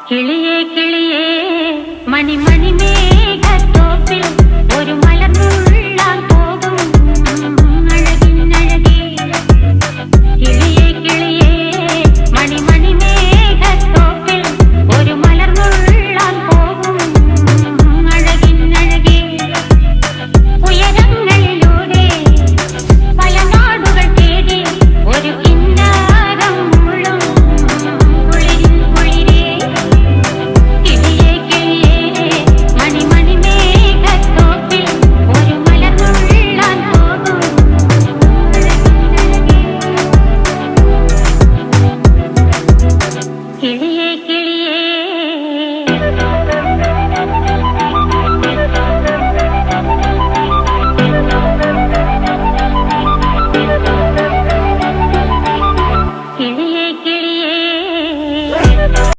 കിളിയേ കിളിയേ മണിമണി മേഘത്തോപ്പിൽ ഒരു മലർന്നുള്ളാൻ പോകും അഴകിനഴകേ. കിളിയേ കിളിയേ മണിമണി മേഘത്തോപ്പിൽ ഒരു മലർന്നുള്ളാൻ പോകും അഴകിനഴകേ. ഉയരങ്ങളിലൂടെ പല നാടുകൾ തേടി ഒരു കിന്നാരം മുള്ളും കുളിരിൻ കുളിരേ. കിളിയേ കിളിയേ മണിമണി മേഘത്തോപ്പിൽ ഒരു മലർന്നുള്ളാൻ പോകും അഴകിനഴകേ. കിളിയേ കിളിയേ